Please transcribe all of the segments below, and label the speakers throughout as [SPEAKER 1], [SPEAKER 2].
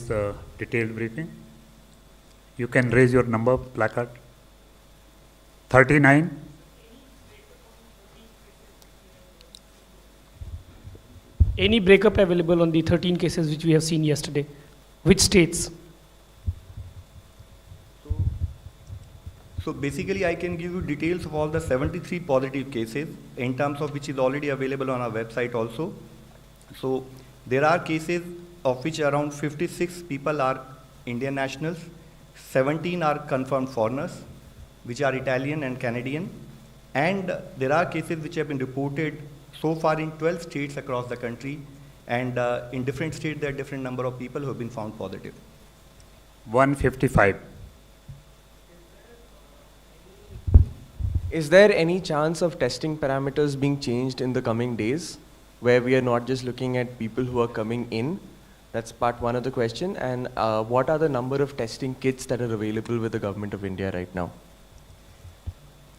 [SPEAKER 1] detailed briefing. You can raise your number placard. 39.
[SPEAKER 2] Any breakup available on the 13 cases which we have seen yesterday? Which states?
[SPEAKER 3] So basically I can give you details of all the 73 positive cases in terms of which is already available on our website also. So there are cases of which around 56 people are Indian nationals, 17 are confirmed foreigners, which are Italian and Canadian, and there are cases which have been reported so far in 12 states across the country, and in different states there are different number of people who have been found positive.
[SPEAKER 1] 155.
[SPEAKER 4] Is there any chance of testing parameters being changed in the coming days, where we are not just looking at people who are coming in? That's part one of the question. And what are the number of testing kits that are available with the Government of India right now?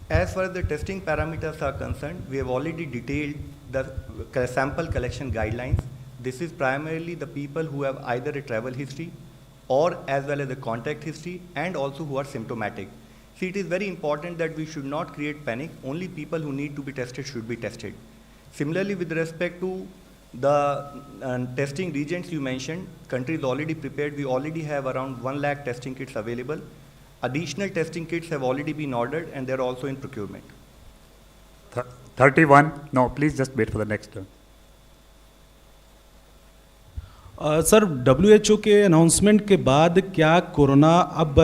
[SPEAKER 3] As far as the testing parameters are concerned, we have already detailed the sample collection guidelines. This is primarily the people who have either a travel history or as well as a contact history, and also who are symptomatic. See, it is very important that we should not create panic. Only people who need to be tested should be tested. Similarly, with respect to the testing regions you mentioned, country is already prepared. We already have around 1 lakh testing kits available. Additional testing kits have already been ordered and they're also in procurement.
[SPEAKER 1] 31. No, please just wait for the next turn.
[SPEAKER 5] Sir WHO के announcement के बाद क्या corona अब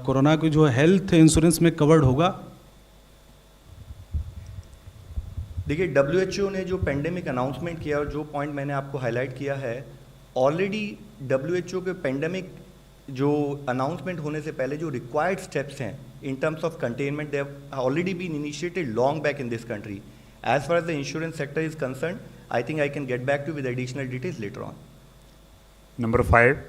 [SPEAKER 5] corona को जो health insurance में covered होगा?
[SPEAKER 3] देखिए, WHO ने जो पेंडेमिक अनाउंसमेंट किया और जो पॉइंट मैंने आपको हाईलाइट किया है, ऑलरेडी WHO के पेंडेमिक जो अनाउंसमेंट होने से पहले जो रिक्वायर्ड स्टेप्स हैं in terms of containment, they have already been initiated long back in this country. As far as the insurance sector is concern, I think I can get back to with additional details later on.
[SPEAKER 1] Number 5.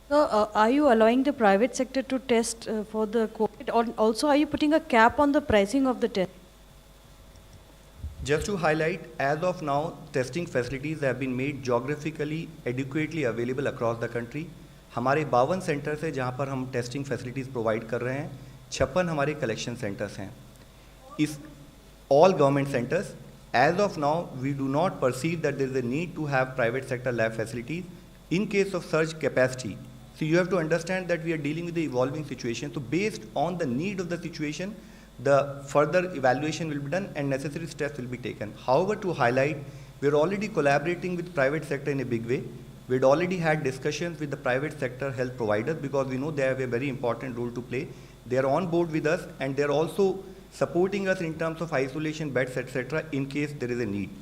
[SPEAKER 6] So, are you allowing the private sector to test for the COVID, or also are you putting a cap on the pricing of the test?
[SPEAKER 3] Just to highlight, as of now, testing facilities have been made geographically adequately available across the country. हमारे 52 centres हैं जहाँ पर हम testing facilities provide कर रहे हैं. 56 हमारे collection centres हैं. इस all government centers. As of now, we do not perceive that there is a need to have private sector lab facilities in case of surge capacity. So you have to understand that we are dealing with the evolving situation. So based on the need of the situation, the further evaluation will be done and necessary steps will be taken. However, to highlight, we are already collaborating with private sector in a big way. We had already had discussions with the private sector health providers because we know they have a very important role to play. They are on board with us and they are also supporting us in terms of isolation beds, etc., in case there is a need.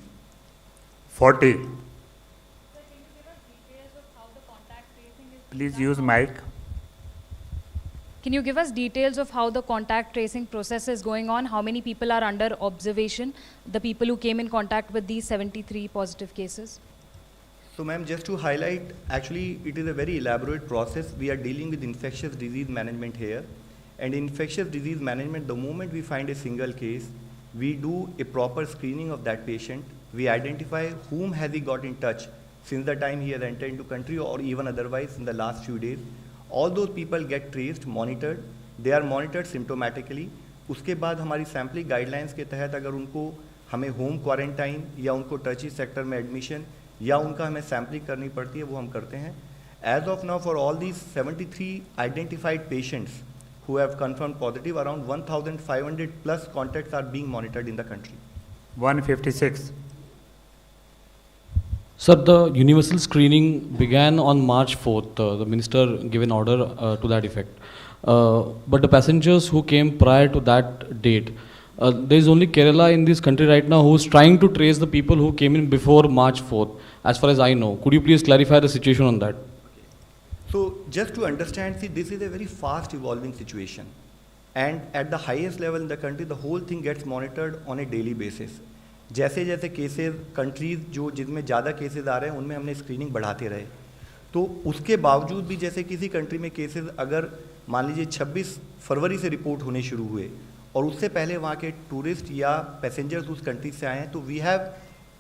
[SPEAKER 1] 40.
[SPEAKER 7] Sir, can you give us details of how the contact tracing is
[SPEAKER 1] Please
[SPEAKER 7] done?
[SPEAKER 1] use mic.
[SPEAKER 7] Can you give us details of how the contact tracing process is going on? How many people are under observation? The people who came in contact with these 73 positive cases?
[SPEAKER 3] So ma'am, just to highlight, actually it is a very elaborate process. We are dealing with infectious disease management here. And in infectious disease management, the moment we find a single case, we do a proper screening of that patient. We identify whom has he got in touch since the time he has entered into country or even otherwise in the last few days. All those people get traced, monitored. They are monitored symptomatically. उसके बाद हमारी sampling guidelines के तहत अगर उनको हमें home quarantine या उनको टर्ची सेक्टर में एडमिशन या उनका हमें सैम्पलिंग करनी पड़ती है, वो हम करते हैं. As of now, for all these 73 identified patients who have confirmed positive, around 1,500 plus contacts are being monitored in the country.
[SPEAKER 1] 156.
[SPEAKER 8] Sir, the universal screening began on March 4th. The minister gave an order to that effect. But the passengers who came prior to that date, there is only Kerala in this country right now who is trying to trace the people who came in before March 4th, as far as I know. Could you please clarify the situation on that?
[SPEAKER 3] So just to understand, see, this is a very fast evolving situation. And at the highest level in the country, the whole thing gets monitored on a daily basis. जैसे जैसे cases countries जो जिनमें ज़्यादा cases आ रहे हैं उनमें हमने screening बढ़ाते रहे. तो उसके बावजूद भी जैसे किसी कंट्री में केसेस अगर मान लीजिए 26 फरवरी से रिपोर्ट होने शुरू हुए और उससे पहले वहाँ के टूरिस्ट या पैसेंजर्स उस कंट्री से आए हैं, तो we have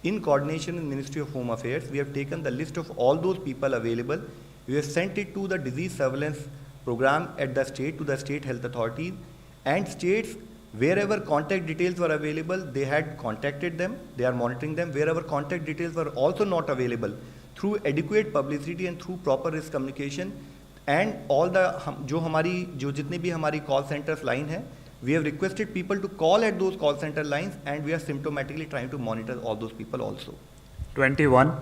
[SPEAKER 3] in coordination with Ministry of Home Affairs, we have taken the list of all those people available. We have sent it to the disease surveillance program at the state, to the state health authorities, and states wherever contact details were available, they had contacted them, they are monitoring them. Wherever contact details were also not available, through adequate publicity and through proper risk communication, and all the जो जितने भी हमारी call centers line है, we have requested people to call at those call center lines, and we are symptomatically trying to monitor all those people also.
[SPEAKER 1] 21.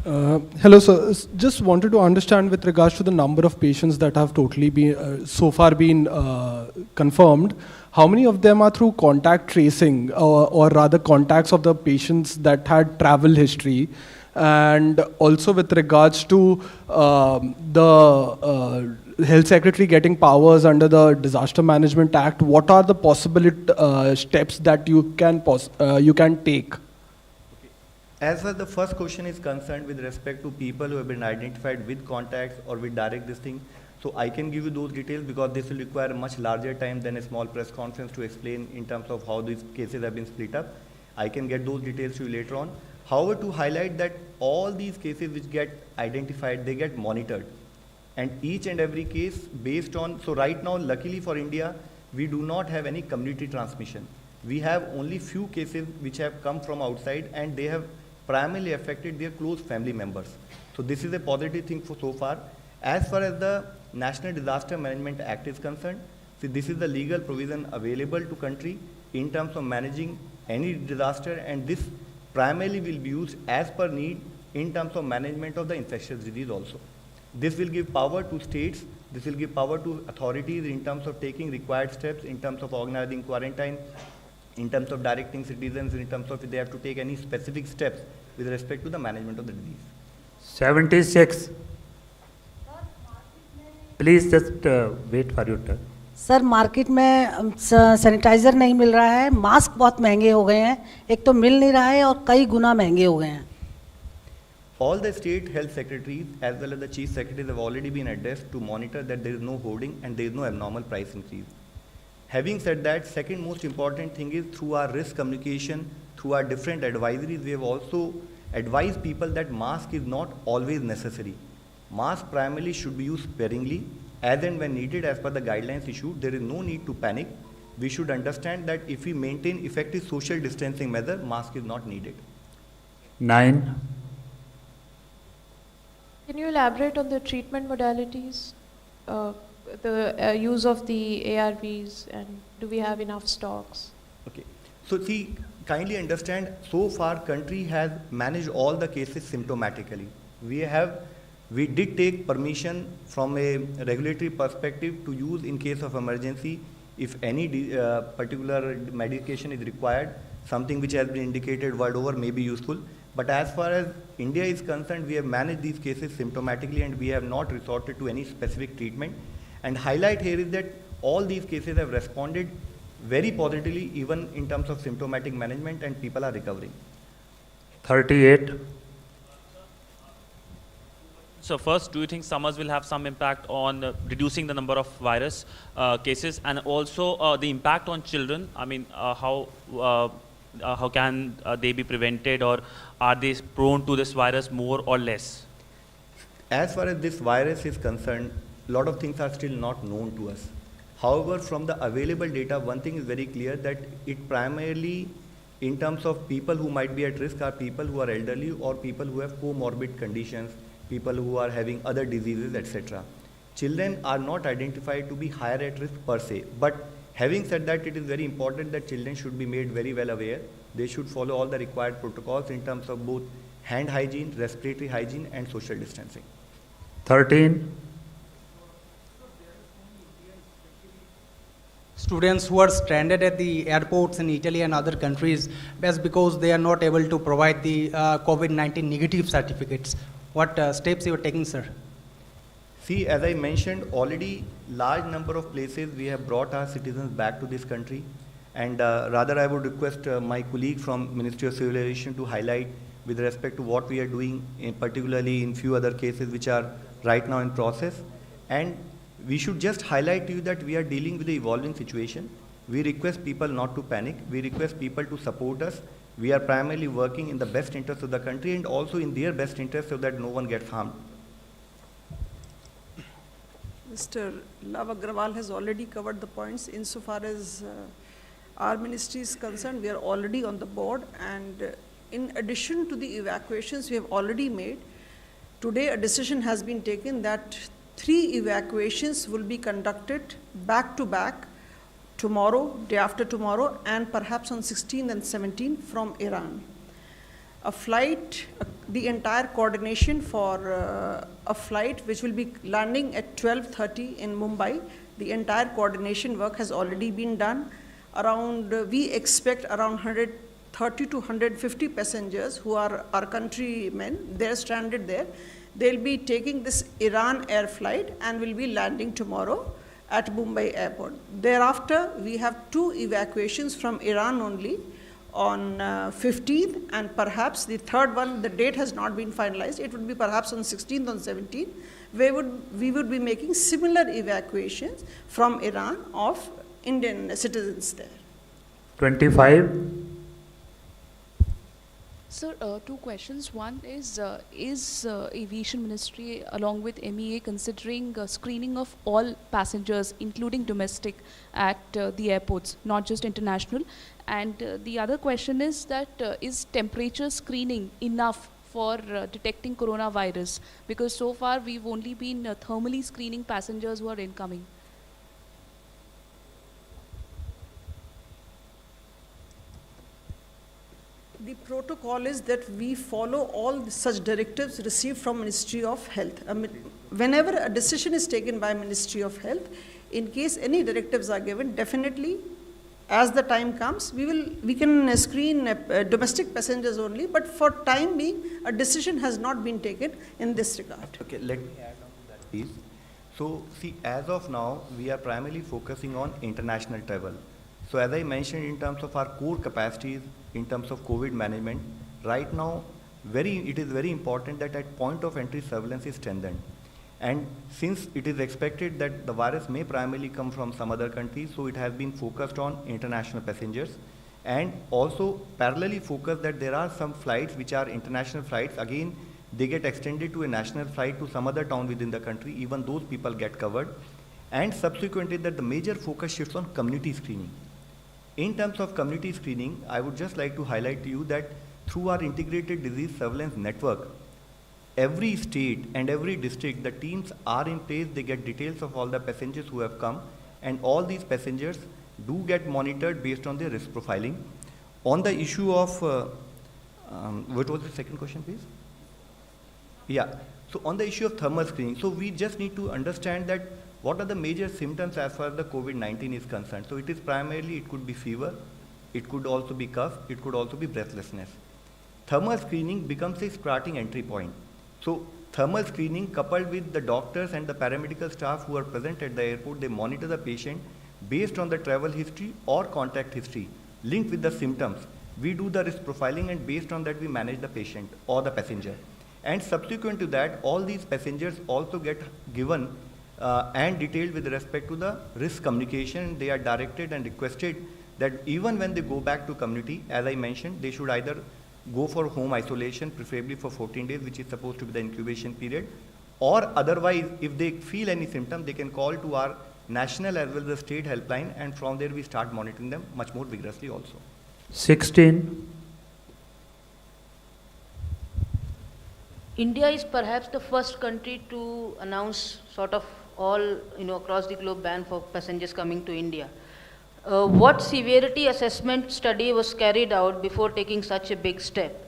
[SPEAKER 9] Hello, sir. Just wanted to understand with regards to the number of patients that have totally been so far been confirmed. How many of them are through contact tracing, or rather contacts of the patients that had travel history? And also with regards to the Health Secretary getting powers under the Disaster Management Act, what are the possible steps that you can take?
[SPEAKER 3] As far as the first question is concerned with respect to people who have been identified with contacts or with direct this thing, so I can give you those details because this will require a much larger time than a small press conference to explain in terms of how these cases have been split up. I can get those details to you later on. However, to highlight that all these cases which get identified, they get monitored. And each and every case based on, so right now, luckily for India, we do not have any community transmission. We have only few cases which have come from outside, and they have primarily affected their close family members. So this is a positive thing for so far. As far as the National Disaster Management Act is concerned, see, this is the legal provision available to country in terms of managing any disaster, and this primarily will be used as per need in terms of management of the infectious disease also. This will give power to states, this will give power to authorities in terms of taking required steps, in terms of organizing quarantine, in terms of directing citizens, in terms of if they have to take any specific steps with respect to the management of the disease.
[SPEAKER 1] 76. Please just wait for your turn.
[SPEAKER 10] Sir market में sanitiser नहीं मिल रहा है, mask बहुत महंगे हो गए हैं, एक तो मिल नहीं रहा है और कई गुना महंगे हो गए हैं.
[SPEAKER 3] All the state health secretaries as well as the chief secretaries have already been addressed to monitor that there is no hoarding and there is no abnormal price increase. Having said that, second most important thing is through our risk communication, through our different advisories, we have also advised people that mask is not always necessary. Mask primarily should be used sparingly, as and when needed as per the guidelines issued. There is no need to panic. We should understand that if we maintain effective social distancing measure, mask is not needed.
[SPEAKER 1] 9.
[SPEAKER 11] Can you elaborate on the treatment modalities, the use of the ARVs, and do we have enough stocks?
[SPEAKER 3] Okay. So see, kindly understand, so far country has managed all the cases symptomatically. We did take permission from a regulatory perspective to use in case of emergency if any particular medication is required, something which has been indicated word over may be useful. But as far as India is concerned, we have managed these cases symptomatically and we have not resorted to any specific treatment. And highlight here is that all these cases have responded very positively even in terms of symptomatic management, and people are recovering.
[SPEAKER 1] 38.
[SPEAKER 12] So first, do you think summers will have some impact on reducing the number of virus cases, and also the impact on children? I mean, how can they be prevented, or are they prone to this virus more or less?
[SPEAKER 3] As far as this virus is concerned, a lot of things are still not known to us. However, from the available data, one thing is very clear, that it primarily, in terms of people who might be at risk, are people who are elderly or people who have comorbid conditions, people who are having other diseases, etc. Children are not identified to be higher at risk per se. But having said that, it is very important that children should be made very well aware. They should follow all the required protocols in terms of both hand hygiene, respiratory hygiene, and social distancing.
[SPEAKER 1] 13.
[SPEAKER 13] Students who are stranded at the airports in Italy and other countries, just because they are not able to provide the COVID-19 negative certificates. What steps you are taking, sir?
[SPEAKER 3] See, as I mentioned already, large number of places we have brought our citizens back to this country, and rather I would request my colleague from Ministry of Civil Aviation to highlight with respect to what we are doing, particularly in few other cases which are right now in process. And we should just highlight to you that we are dealing with the evolving situation. We request people not to panic. We request people to support us. We are primarily working in the best interest of the country and also in their best interest so that no one gets harmed.
[SPEAKER 14] Mr. Love Agrawal has already covered the points. Insofar as our ministry is concerned, we are already on the board, and in addition to the evacuations we have already made, today a decision has been taken that 3 evacuations will be conducted back to back tomorrow, day after tomorrow, and perhaps on 16th and 17th from Iran. A flight, the entire coordination for a flight which will be landing at 12:30 in Mumbai, the entire coordination work has already been done. We expect around 130 to 150 passengers who are our countrymen. They're stranded there. They'll be taking this Iran air flight and will be landing tomorrow at Mumbai airport. Thereafter, we have 2 evacuations from Iran only on 15th, and perhaps the third one, the date has not been finalized. It would be perhaps on 16th or 17th. We would be making similar evacuations from Iran of Indian citizens there.
[SPEAKER 1] 25.
[SPEAKER 15] Sir, 2 questions. One is Aviation Ministry along with MEA considering screening of all passengers, including domestic, at the airports, not just international? And the other question is that is temperature screening enough for detecting coronavirus? Because so far we've only been thermally screening passengers who are incoming.
[SPEAKER 14] The protocol is that we follow all such directives received from Ministry of Health. Whenever a decision is taken by Ministry of Health, in case any directives are given, definitely as the time comes, we can screen domestic passengers only, but for time being, a decision has not been taken in this regard.
[SPEAKER 3] Okay, let me add on to that, please. So, see, as of now, we are primarily focusing on international travel. So, as I mentioned, in terms of our core capacities, in terms of COVID management, right now, it is very important that at point of entry surveillance is strengthened. And since it is expected that the virus may primarily come from some other countries, so it has been focused on international passengers, and also parallelly focused that there are some flights which are international flights. Again, they get extended to a national flight to some other town within the country. Even those people get covered. And subsequently, that the major focus shifts on community screening. In terms of community screening, I would just like to highlight to you that through our integrated disease surveillance network, every state and every district, the teams are in place. They get details of all the passengers who have come, and all these passengers do get monitored based on their risk profiling. On the issue of, what was the second question, please? Yeah, so on the issue of thermal screening, so we just need to understand that what are the major symptoms as far as the COVID-19 is concerned. So it is primarily, it could be fever, it could also be cough, it could also be breathlessness. Thermal screening becomes a starting entry point. So thermal screening coupled with the doctors and the paramedical staff who are present at the airport, they monitor the patient based on the travel history or contact history linked with the symptoms. We do the risk profiling, and based on that we manage the patient or the passenger. And subsequent to that, all these passengers also get given and detailed with respect to the risk communication. They are directed and requested that even when they go back to community, as I mentioned, they should either go for home isolation, preferably for 14 days, which is supposed to be the incubation period, or otherwise, if they feel any symptom, they can call to our national as well as the state helpline, and from there we start monitoring them much more vigorously also.
[SPEAKER 1] 16.
[SPEAKER 16] India is perhaps the first country to announce sort of all, across the globe ban for passengers coming to India. What severity assessment study was carried out before taking such a big step?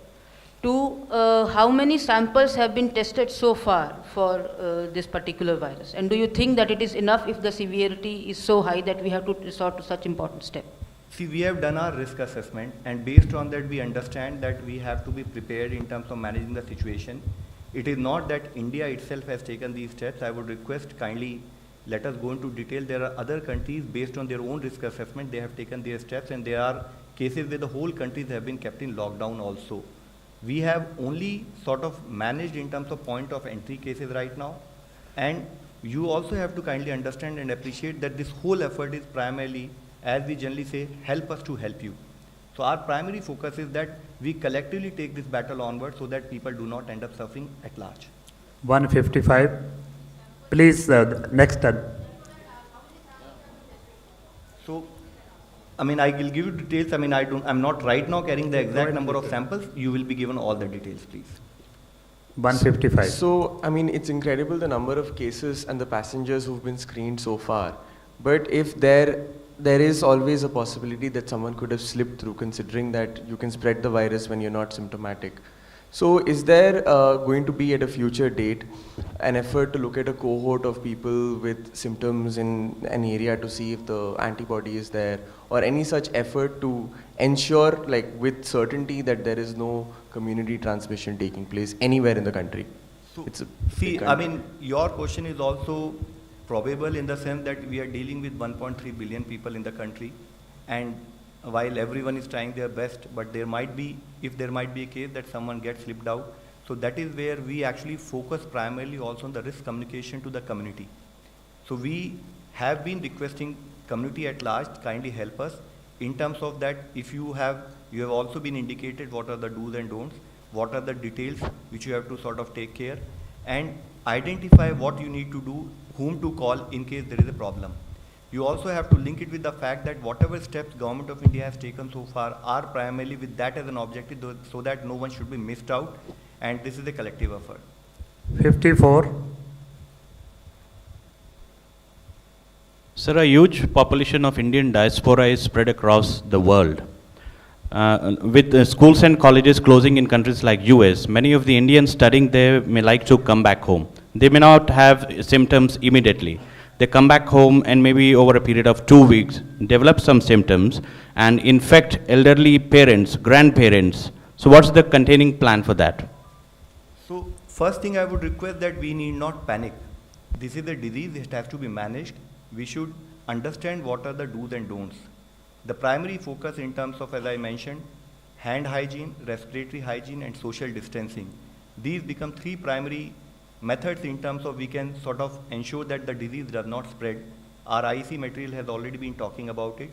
[SPEAKER 16] 2, how many samples have been tested so far for this particular virus? And do you think that it is enough if the severity is so high that we have to resort to such important step?
[SPEAKER 3] See, we have done our risk assessment, and based on that we understand that we have to be prepared in terms of managing the situation. It is not that India itself has taken these steps. I would request kindly let us go into detail. There are other countries based on their own risk assessment, they have taken their steps, and there are cases where the whole countries have been kept in lockdown also. We have only sort of managed in terms of point of entry cases right now, and you also have to kindly understand and appreciate that this whole effort is primarily as we generally say, help us to help you. So our primary focus is that we collectively take this battle onward so that people do not end up suffering at large.
[SPEAKER 1] 155. Please, next.
[SPEAKER 3] So, I mean, I will give you details. I mean, I'm not right now carrying the exact number of samples. You will be given all the details, please.
[SPEAKER 1] 155.
[SPEAKER 4] So, I mean, it's incredible the number of cases and the passengers who've been screened so far. But if there is always a possibility that someone could have slipped through, considering that you can spread the virus when you're not symptomatic. So is there going to be at a future date an effort to look at a cohort of people with symptoms in an area to see if the antibody is there, or any such effort to ensure, like, with certainty that there is no community transmission taking place anywhere in the country?
[SPEAKER 3] So,
[SPEAKER 4] it's a
[SPEAKER 3] see, I mean, your question is also probable in the sense that we are dealing with 1.3 billion people in the country, and while everyone is trying their best, but there might be a case that someone gets slipped out. So that is where we actually focus primarily also on the risk communication to the community. So we have been requesting community at large kindly help us in terms of that. If you have also been indicated what are the do's and don'ts, what are the details which you have to sort of take care, and identify what you need to do, whom to call in case there is a problem. You also have to link it with the fact that whatever steps Government of India has taken so far are primarily with that as an objective, so that no one should be missed out, and this is a collective effort.
[SPEAKER 1] 54.
[SPEAKER 17] Sir, a huge population of Indian diaspora is spread across the world. With schools and colleges closing in countries like US, many of the Indians studying there may like to come back home. They may not have symptoms immediately. They come back home and maybe over a period of 2 weeks develop some symptoms and infect elderly parents, grandparents. So what's the containing plan for that?
[SPEAKER 3] So first thing I would request that we need not panic. This is a disease, it has to be managed. We should understand what are the do's and don'ts. The primary focus in terms of, as I mentioned, hand hygiene, respiratory hygiene, and social distancing. These become three primary methods in terms of we can sort of ensure that the disease does not spread. Our IEC material has already been talking about it.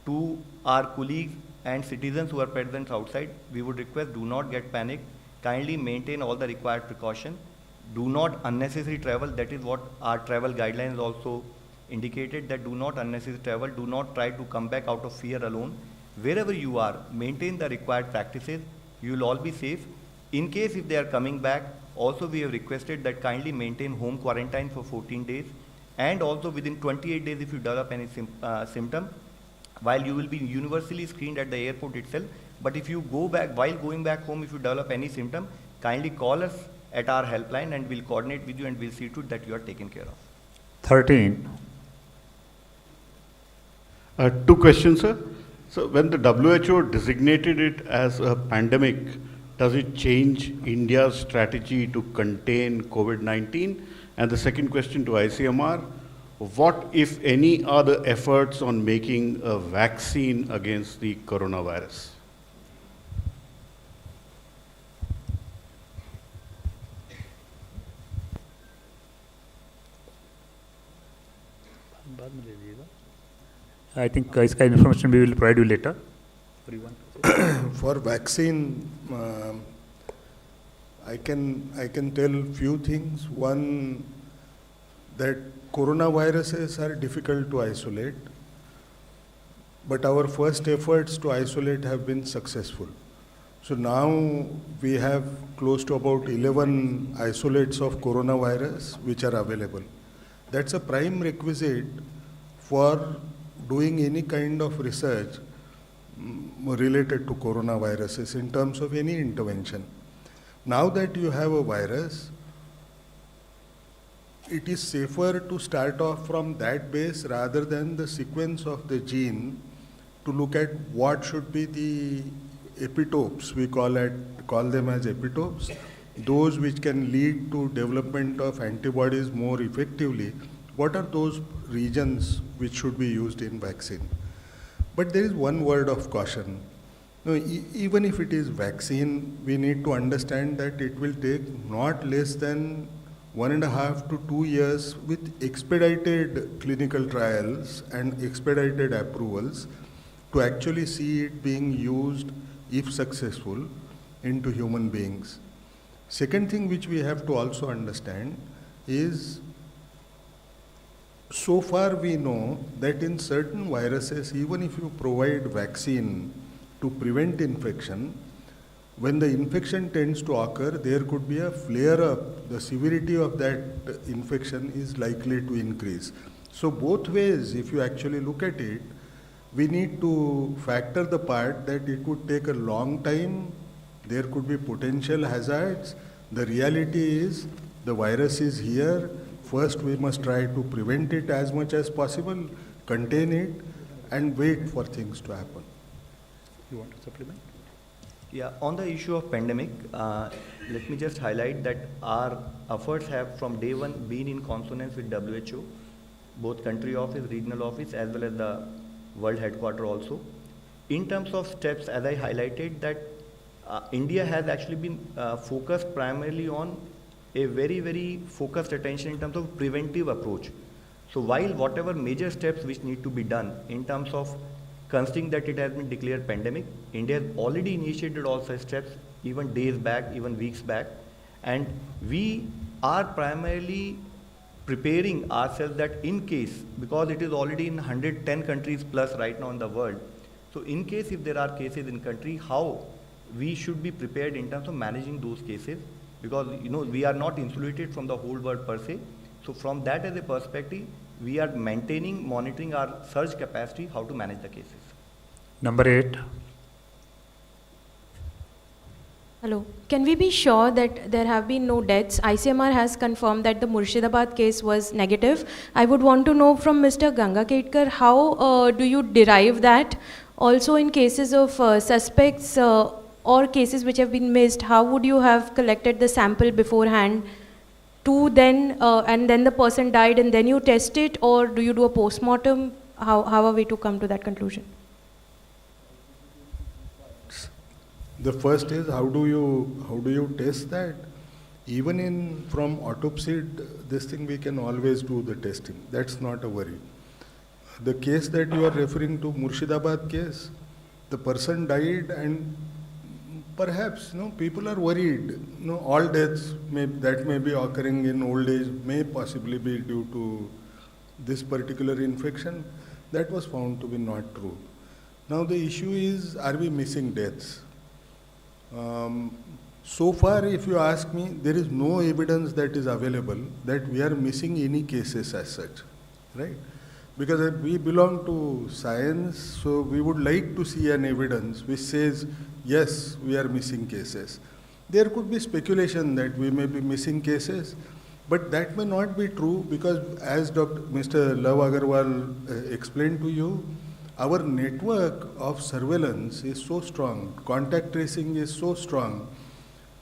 [SPEAKER 3] To our colleagues and citizens who are present outside, we would request do not get panicked. Kindly maintain all the required precaution. Do not unnecessary travel. That is what our travel guidelines also indicated, that do not unnecessary travel. Do not try to come back out of fear alone. Wherever you are, maintain the required practices. You will all be safe. In case if they are coming back, also we have requested that kindly maintain home quarantine for 14 days, and also within 28 days if you develop any symptom, while you will be universally screened at the airport itself, but if you go back, while going back home, if you develop any symptom, kindly call us at our helpline and we'll coordinate with you and we'll see to it that you are taken care of.
[SPEAKER 1] 13.
[SPEAKER 18] Two questions, sir. So when the WHO designated it as a pandemic, does it change India's strategy to contain COVID-19? And the second question to ICMR, what, if any, are the efforts on making a vaccine against the coronavirus?
[SPEAKER 1] I think इसका information we will provide you later.
[SPEAKER 19] For vaccine, I can tell few things. One, that coronaviruses are difficult to isolate, but our first efforts to isolate have been successful. So now we have close to about 11 isolates of coronavirus which are available. That's a prime requisite for doing any kind of research related to coronaviruses in terms of any intervention. Now that you have a virus, it is safer to start off from that base rather than the sequence of the gene to look at what should be the epitopes. We call them as epitopes, those which can lead to development of antibodies more effectively. What are those regions which should be used in vaccine? But there is one word of caution. No, even if it is vaccine, we need to understand that it will take not less than 1.5 to 2 years with expedited clinical trials and expedited approvals to actually see it being used, if successful, into human beings. Second thing which we have to also understand is, so far we know that in certain viruses, even if you provide vaccine to prevent infection, when the infection tends to occur, there could be a flare-up. The severity of that infection is likely to increase. So both ways, if you actually look at it, we need to factor the part that it would take a long time, there could be potential hazards. The reality is the virus is here. First we must try to prevent it as much as possible, contain it, and wait for things to happen.
[SPEAKER 1] You want to supplement?
[SPEAKER 3] Yeah, on the issue of pandemic, let me just highlight that our efforts have from day one been in consonance with WHO, both country office, regional office, as well as the world headquarter also. In terms of steps, as I highlighted, that India has actually been focused primarily on a very, very focused attention in terms of preventive approach. So while whatever major steps which need to be done in terms of considering that it has been declared pandemic, India has already initiated all such steps, even days back, even weeks back, and we are primarily preparing ourselves that in case, because it is already in 110 countries plus right now in the world, so in case if there are cases in country, how we should be prepared in terms of managing those cases, because we are not insulated from the whole world per se. So from that as a perspective, we are maintaining, monitoring our surge capacity, how to manage the cases.
[SPEAKER 1] Number 8.
[SPEAKER 20] Hello. Can we be sure that there have been no deaths? ICMR has confirmed that the Murshidabad case was negative. I would want to know from Mr. Gangakedkar, how do you derive that? Also in cases of suspects or cases which have been missed, how would you have collected the sample beforehand to then, and then the person died and then you test it, or do you do a post-mortem? How are we to come to that conclusion?
[SPEAKER 19] The first is, how do you test that? Even from autopsy, this thing we can always do the testing. That's not a worry. The case that you are referring to, Murshidabad case, the person died and perhaps people are worried. All deaths that may be occurring in old age may possibly be due to this particular infection. That was found to be not true. Now the issue is, are we missing deaths? So far, if you ask me, there is no evidence that is available that we are missing any cases as such, right? Because we belong to science, so we would like to see an evidence which says, yes, we are missing cases. There could be speculation that we may be missing cases, but that may not be true, because as Mr. Love Agarwal explained to you, our network of surveillance is so strong, contact tracing is so strong.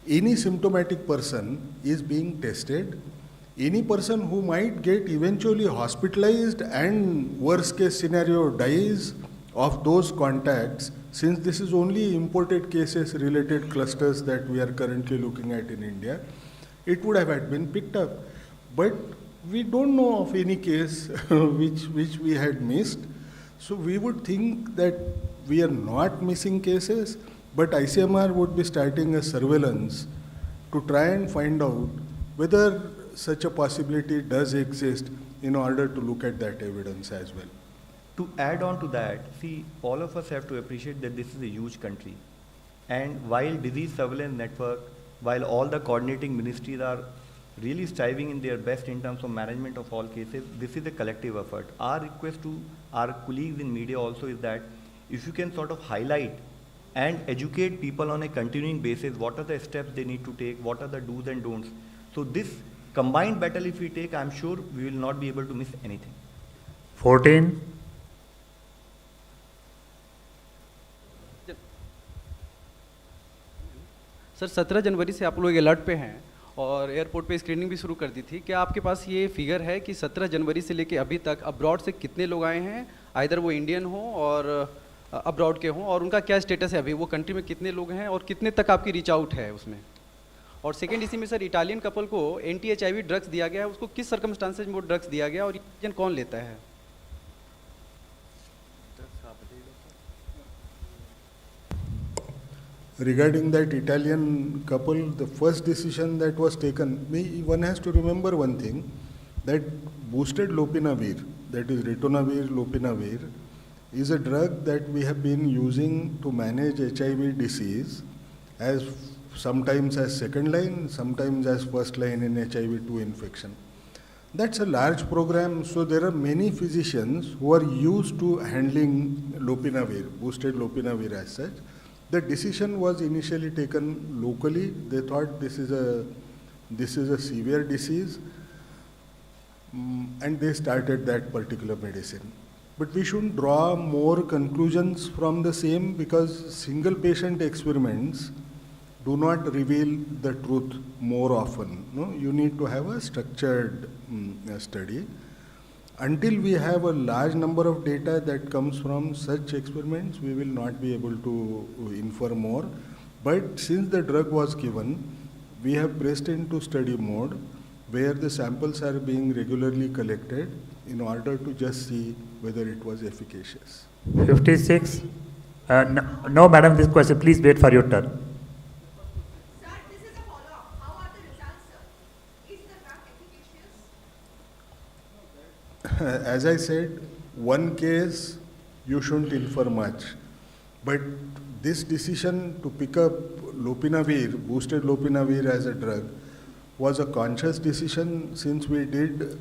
[SPEAKER 19] Any symptomatic person is being tested. Any person who might get eventually hospitalized and worst case scenario dies of those contacts, since this is only imported cases related clusters that we are currently looking at in India, it would have been picked up. But we don't know of any case which we had missed. So we would think that we are not missing cases, but ICMR would be starting a surveillance to try and find out whether such a possibility does exist in order to look at that evidence as well.
[SPEAKER 3] To add on to that, see, all of us have to appreciate that this is a huge country. And while disease surveillance network, while all the coordinating ministries are really striving in their best in terms of management of all cases, this is a collective effort. Our request to our colleagues in media also is that if you can sort of highlight and educate people on a continuing basis, what are the steps they need to take, what are the do's and don'ts. So this combined battle if we take, I'm sure we will not be able to miss anything.
[SPEAKER 1] 14.
[SPEAKER 21] Sir 17 जनवरी से आप लोग alert पे हैं और airport पे screening भी शुरू कर दी थी। क्या आपके पास ये फिगर है कि 17 जनवरी से लेके अभी तक अब्रॉड से कितने लोग आए हैं, आइदर वो इंडियन हो और अब्रॉड के हों, और उनका क्या स्टेटस है अभी, वो कंट्री में कितने लोग हैं और कितने तक आपकी रीच आउट है उसमें? और सेकेंड इसी में सर इटालियन कपल को एंटी-HIV ड्रग्स दिया गया है, उसको किस सर्कमस्टांसेज में वो ड्रग्स दिया गया और ये कौन लेता है?
[SPEAKER 19] Regarding that Italian couple, the first decision that was taken, one has to remember one thing, that boosted lopinavir, that is ritonavir, lopinavir, is a drug that we have been using to manage HIV disease as sometimes as second line, sometimes as first line in HIV-2 infection. That's a large program, so there are many physicians who are used to handling lopinavir, boosted lopinavir as such. The decision was initially taken locally. They thought this is a severe disease, and they started that particular medicine. But we shouldn't draw more conclusions from the same, because single patient experiments do not reveal the truth more often. No? You need to have a structured study. Until we have a large number of data that comes from such experiments, we will not be able to infer more. But since the drug was given, we have pressed into study mode, where the samples are being regularly collected in order to just see whether it was efficacious.
[SPEAKER 1] 56. No, madam, this question, please wait for your turn.
[SPEAKER 19] As I said, one case you shouldn't infer much, but this decision to pick up lopinavir, boosted lopinavir as a drug, was a conscious decision, since we did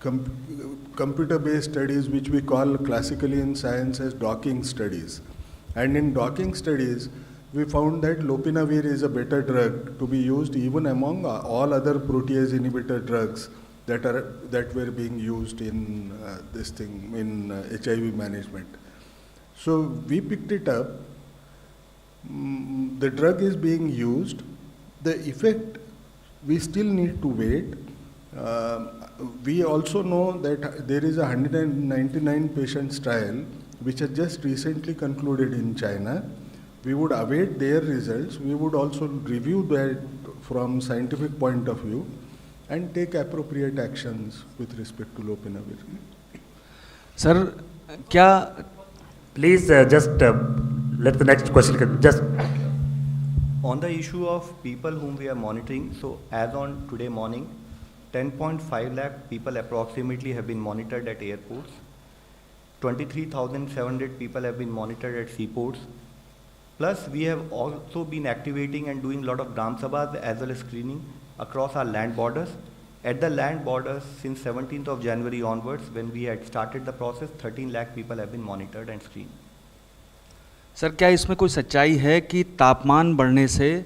[SPEAKER 19] computer-based studies, which we call classically in science as docking studies. And in docking studies, we found that lopinavir is a better drug to be used even among all other protease inhibitor drugs that were being used in HIV management. So we picked it up. The drug is being used. The effect, we still need to wait. We also know that there is a 199 patients trial which has just recently concluded in China. We would await their results. We would also review that from scientific point of view and take appropriate actions with respect to lopinavir.
[SPEAKER 21] Sir, kya?
[SPEAKER 1] Please just let the next question just.
[SPEAKER 3] On the issue of people whom we are monitoring, so as on today morning, 10.5 lakh people approximately have been monitored at airports. 23,700 people have been monitored at seaports. Plus, we have also been activating and doing a lot of Gram Sabhas as well as screening across our land borders. At the land borders, since 17th of January onwards, when we had started the process, 13 lakh people have been monitored and screened.
[SPEAKER 21] Sir, क्या इसमें कोई सच्चाई है कि तापमान बढ़ने से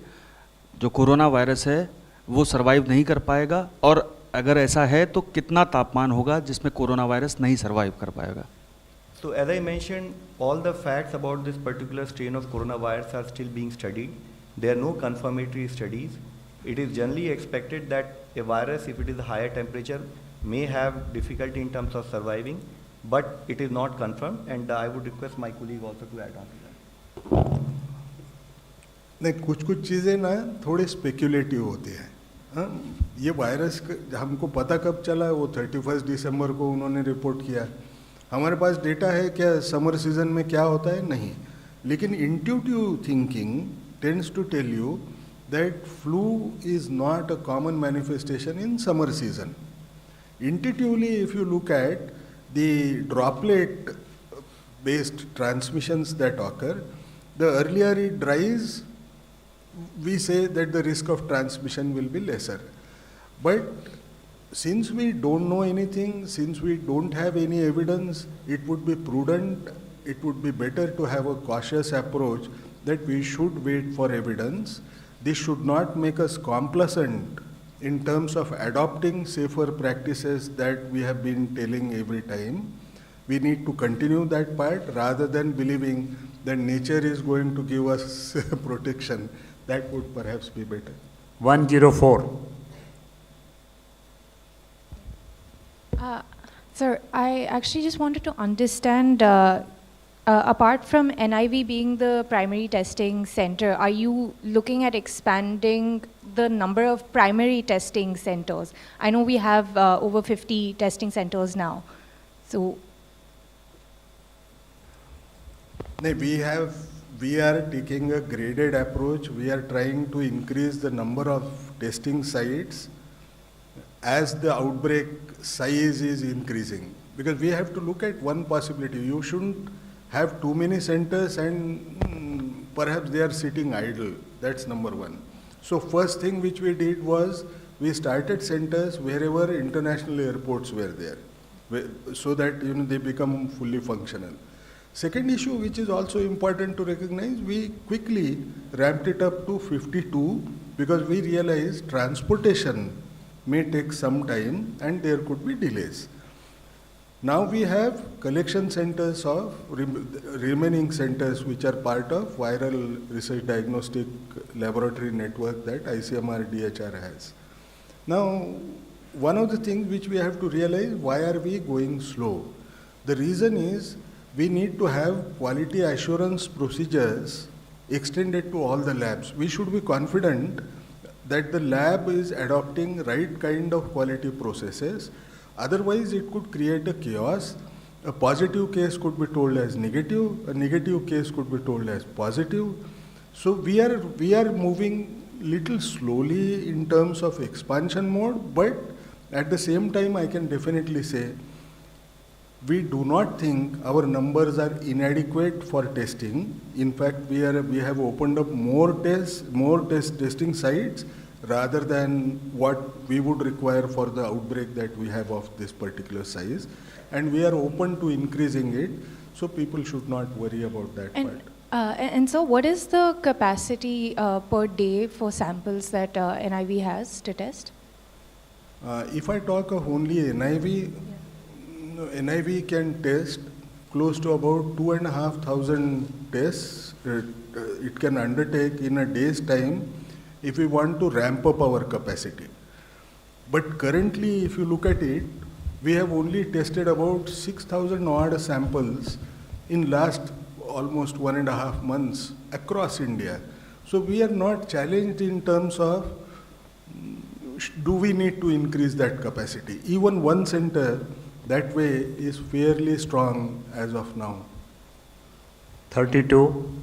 [SPEAKER 21] जो कोरोना वायरस है वो सरवाइव नहीं कर पाएगा, और अगर ऐसा है तो कितना तापमान होगा जिसमें कोरोना वायरस नहीं सरवाइव कर पाएगा?
[SPEAKER 3] So as I mentioned, all the facts about this particular strain of coronavirus are still being studied. There are no confirmatory studies. It is generally expected that a virus, if it is a higher temperature, may have difficulty in terms of surviving, but it is not confirmed, and I would request my colleague also to add on to that.
[SPEAKER 19] नहीं, कुछ चीज़ें ना थोड़ी speculative होती हैं. ये virus हमको पता कब चला, वो 31 दिसंबर को उन्होंने रिपोर्ट किया. हमारे पास डेटा है क्या समर सीजन में क्या होता है? नहीं. लेकिन intuitive thinking tends to tell you that flu is not a common manifestation in summer season. Intuitively, if you look at the droplet-based transmissions that occur, the earlier it dries, we say that the risk of transmission will be lesser. But since we don't know anything, since we don't have any evidence, it would be prudent, it would be better to have a cautious approach that we should wait for evidence. This should not make us complacent in terms of adopting safer practices that we have been telling every time. We need to continue that part rather than believing that nature is going to give us protection. That would perhaps be better.
[SPEAKER 1] 104.
[SPEAKER 20] Sir, I actually just wanted to understand Apart from NIV being the primary testing center, are you looking at expanding the number of primary testing centers? I know we have over 50 testing centers now. So,
[SPEAKER 19] No, we are taking a graded approach. We are trying to increase the number of testing sites as the outbreak size is increasing. Because we have to look at one possibility. You shouldn't have too many centers and perhaps they are sitting idle. That's number one. So first thing which we did was we started centers wherever international airports were there, so that they become fully functional. Second issue which is also important to recognize, we quickly ramped it up to 52 because we realized transportation may take some time and there could be delays. Now we have collection centers of remaining centers which are part of viral research diagnostic laboratory network that ICMR DHR has. Now, one of the things which we have to realize, why are we going slow? The reason is we need to have quality assurance procedures extended to all the labs. We should be confident that the lab is adopting right kind of quality processes. Otherwise, it could create a chaos. A positive case could be told as negative, a negative case could be told as positive. So we are moving little slowly in terms of expansion mode, but at the same time, I can definitely say we do not think our numbers are inadequate for testing. In fact, we have opened up more testing sites rather than what we would require for the outbreak that we have of this particular size. And we are open to increasing it, so people should not worry about that part.
[SPEAKER 20] And so what is the capacity per day for samples that NIV has to test?
[SPEAKER 19] If I talk of only NIV, NIV can test close to about 2,500 tests. It can undertake in a day's time if we want to ramp up our capacity. But currently, if you look at it, we have only tested about 6,000 odd samples in last almost 1.5 months across India. So we are not challenged in terms of do we need to increase that capacity. Even one center that way is fairly strong as of now.
[SPEAKER 1] 32.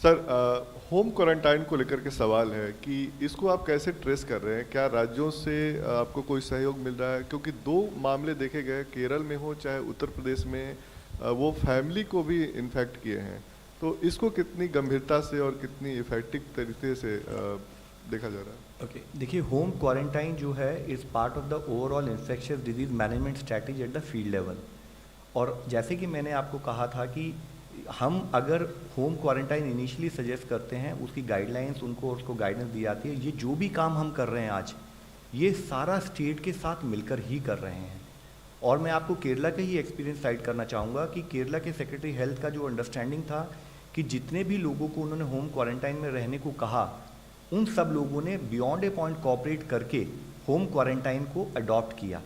[SPEAKER 2] Sir, home quarantine को लेकर के सवाल है कि इसको आप कैसे trace कर रहे हैं? क्या राज्यों से आपको कोई सहयोग मिल रहा है? क्योंकि 2 मामले देखे गए, केरल में हो चाहे उत्तर प्रदेश में, वो फैमिली को भी इन्फेक्ट किए हैं। तो इसको कितनी गंभीरता से और कितनी इफेक्टिव तरीके से देखा जा रहा है?
[SPEAKER 3] ओके, देखिए, होम क्वारंटाइन जो है is part of the overall infectious disease management strategy at the field level. और जैसे कि मैंने आपको कहा था कि हम अगर होम क्वारंटाइन इनिशियली सजेस्ट करते हैं, उसकी गाइडलाइंस उसको गाइडेंस दी जाती है। ये जो भी काम हम कर रहे हैं आज, ये सारा स्टेट के साथ मिलकर ही कर रहे हैं। और मैं आपको केरला का ही एक्सपीरियंस साइट करना चाहूँगा कि केरला के सेक्रेटरी हेल्थ का जो अंडरस्टैंडिंग था कि जितने भी लोगों को उन्होंने होम क्वारंटाइन में रहने को कहा, उन सब लोगों ने बियॉन्ड ए पॉइंट कोऑपरेट करके होम क्वारंटाइन को अडॉप्ट किया।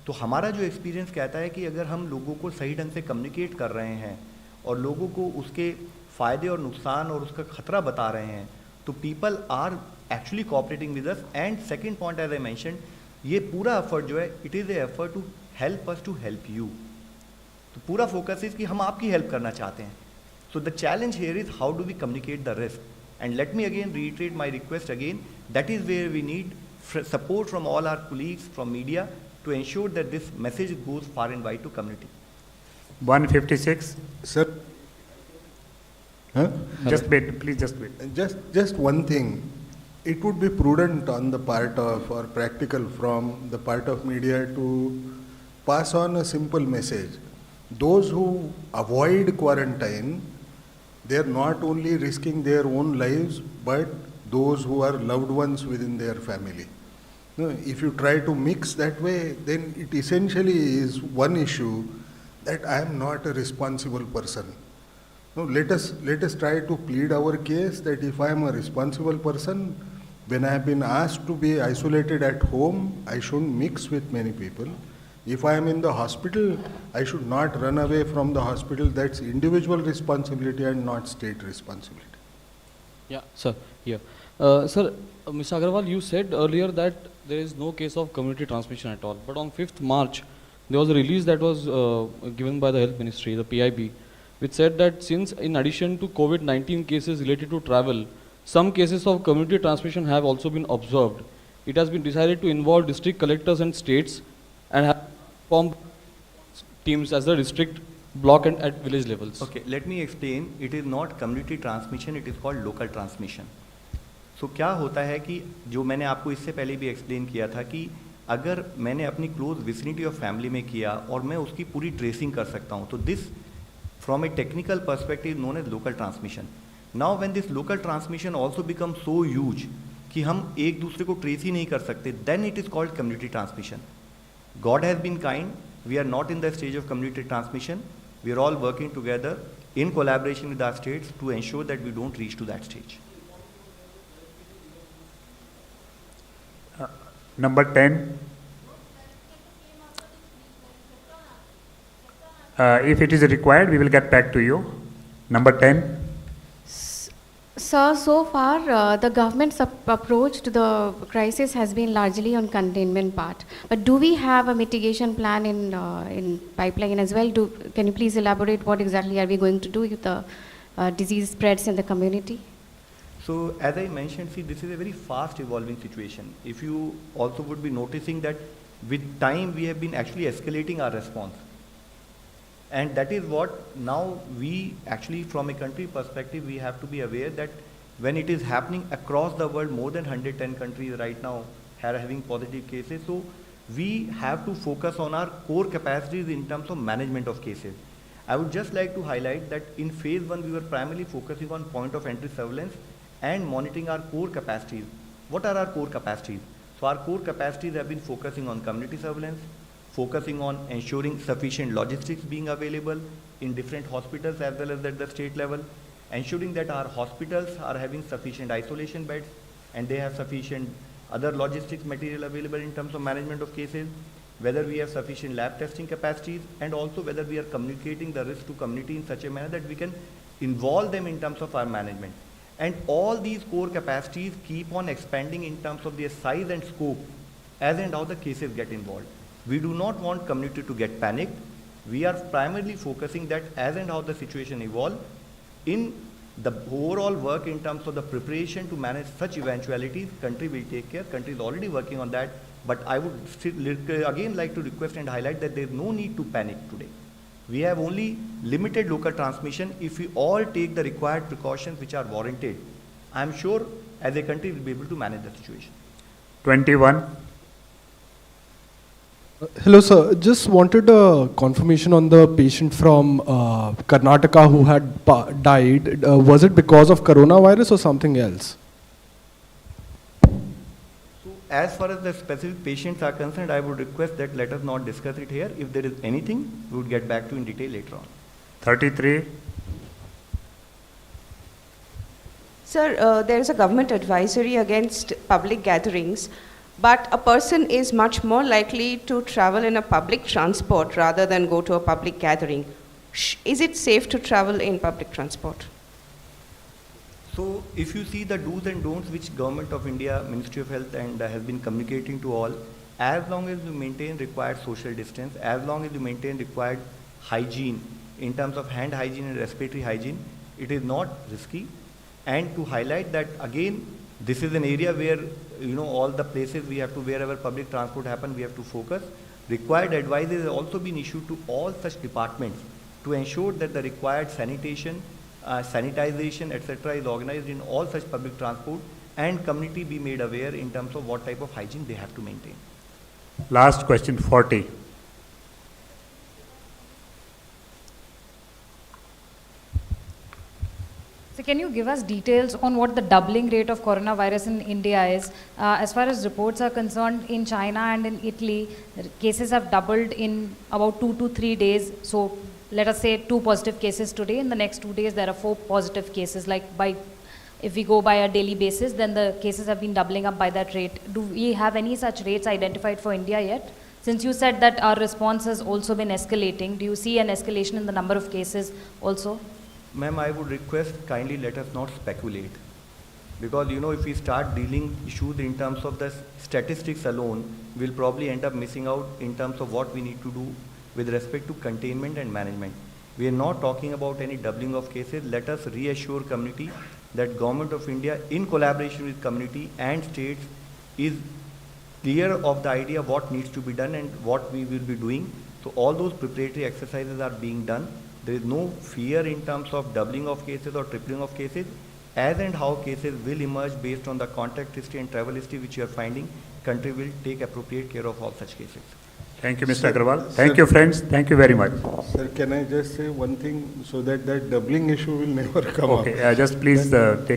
[SPEAKER 3] तो हमारा जो एक्सपीरियंस कहता है कि अगर हम लोगों को सही ढंग से कम्युनिकेट कर रहे हैं और लोगों को उसके फ़ायदे और नुकसान और उसका खतरा बता रहे हैं, तो people are actually cooperating with us. And second point, as I mention, ये पूरा एफर्ट जो है, it is a effort to help us to help you. तो पूरा फोकस इज कि हम आपकी हेल्प करना चाहते हैं। So the challenge here is how do we communicate the risk. And let me again reiterate my request again, that is where we need support from all our colleagues from media to ensure that this message goes far and wide to community.
[SPEAKER 1] 156.
[SPEAKER 19] Sir,
[SPEAKER 1] just wait, please just wait.
[SPEAKER 19] Just one thing. It would be prudent on the part of, or practical from the part of media, to pass on a simple message. Those who avoid quarantine, they are not only risking their own lives, but those who are loved ones within their family. No, if you try to mix that way, then it essentially is one issue that I am not a responsible person. No, let us try to plead our case that if I am a responsible person, when I have been asked to be isolated at home, I shouldn't mix with many people. If I am in the hospital, I should not run away from the hospital. That's individual responsibility and not state responsibility.
[SPEAKER 8] Yeah, sir, here. Sir, Mr. Agarwal, you said earlier that there is no case of community transmission at all. But on 5th March, there was a release that was given by the Health Ministry, the PIB, which said that since in addition to COVID-19 cases related to travel, some cases of community transmission have also been observed. It has been decided to involve district collectors and states and have formed teams as the district, block and at village levels.
[SPEAKER 3] Okay, let me explain. It is not community transmission, it is called local transmission. So क्या होता है कि जो मैंने आपको इससे पहले भी एक्सप्लेन किया था कि अगर मैंने अपनी क्लोज विसिनिटी ऑफ फैमिली में किया और मैं उसकी पूरी ट्रेसिंग कर सकता हूँ, तो this from a technical perspective known as local transmission. Now when this local transmission also become so huge कि हम एक दूसरे को ट्रेस ही नहीं कर सकते, then it is called community transmission. God has been kind. We are not in the stage of community transmission. We are all working together in collaboration with our states to ensure that we don't reach to that stage.
[SPEAKER 1] Number 10. If it is required, we will get back to you. Number 10.
[SPEAKER 20] Sir, so far the government's approach to the crisis has been largely on containment part. But do we have a mitigation plan in pipeline as well? Can you please elaborate what exactly are we going to do if the disease spreads in the community?
[SPEAKER 3] So as I mentioned, see, this is a very fast evolving situation. If you also would be noticing that with time we have been actually escalating our response. And that is what now we actually, from a country perspective, we have to be aware that when it is happening across the world, more than 110 countries right now are having positive cases. So we have to focus on our core capacities in terms of management of cases. I would just like to highlight that in phase 1, we were primarily focusing on point of entry surveillance and monitoring our core capacities. What are our core capacities? So our core capacities have been focusing on community surveillance, focusing on ensuring sufficient logistics being available in different hospitals as well as at the state level, ensuring that our hospitals are having sufficient isolation beds and they have sufficient other logistics material available in terms of management of cases, whether we have sufficient lab testing capacities, and also whether we are communicating the risk to community in such a manner that we can involve them in terms of our management. And all these core capacities keep on expanding in terms of their size and scope as and how the cases get involved. We do not want community to get panicked. We are primarily focusing that as and how the situation evolves, in the overall work in terms of the preparation to manage such eventualities, country will take care. Country is already working on that. But I would still again like to request and highlight that there is no need to panic today. We have only limited local transmission. If we all take the required precautions which are warranted, I am sure as a country we will be able to manage the situation.
[SPEAKER 1] 21.
[SPEAKER 9] Hello, sir. Just wanted a confirmation on the patient from Karnataka who had died. Was it because of coronavirus or something else?
[SPEAKER 3] As far as the specific patients are concerned, I would request that let us not discuss it here. If there is anything, we would get back to you in detail later on.
[SPEAKER 1] 33.
[SPEAKER 5] Sir, there is a government advisory against public gatherings, but a person is much more likely to travel in a public transport rather than go to a public gathering. Is it safe to travel in public transport?
[SPEAKER 3] So if you see the do's and don'ts which Government of India, Ministry of Health and has been communicating to all, as long as you maintain required social distance, as long as you maintain required hygiene in terms of hand hygiene and respiratory hygiene, it is not risky. And to highlight that again, this is an area where all the places we have to, wherever public transport happen, we have to focus. Required advice has also been issued to all such departments to ensure that the required sanitation, sanitization, etc. is organized in all such public transport, and community be made aware in terms of what type of hygiene they have to maintain.
[SPEAKER 1] Last question, 40.
[SPEAKER 7] So can you give us details on what the doubling rate of coronavirus in India is? As far as reports are concerned, in China and in Italy, cases have doubled in about 2 to 3 days. So let us say 2 positive cases today. In the next 2 days, there are 4 positive cases. If we go by a daily basis, then the cases have been doubling up by that rate. Do we have any such rates identified for India yet? Since you said that our response has also been escalating, do you see an escalation in the number of cases also?
[SPEAKER 3] Ma'am, I would request kindly let us not speculate. Because if we start dealing issues in terms of the statistics alone, we'll probably end up missing out in terms of what we need to do with respect to containment and management. We are not talking about any doubling of cases. Let us reassure community that Government of India, in collaboration with community and states, is clear of the idea what needs to be done and what we will be doing. So all those preparatory exercises are being done. There is no fear in terms of doubling of cases or tripling of cases. As and how cases will emerge based on the contact history and travel history which you are finding, country will take appropriate care of all such cases.
[SPEAKER 1] Thank you, Mr. Agarwal. Thank you, friends. Thank you very much.
[SPEAKER 19] Sir, can I just say one thing so that that doubling issue will never come up?
[SPEAKER 1] Okay, just please take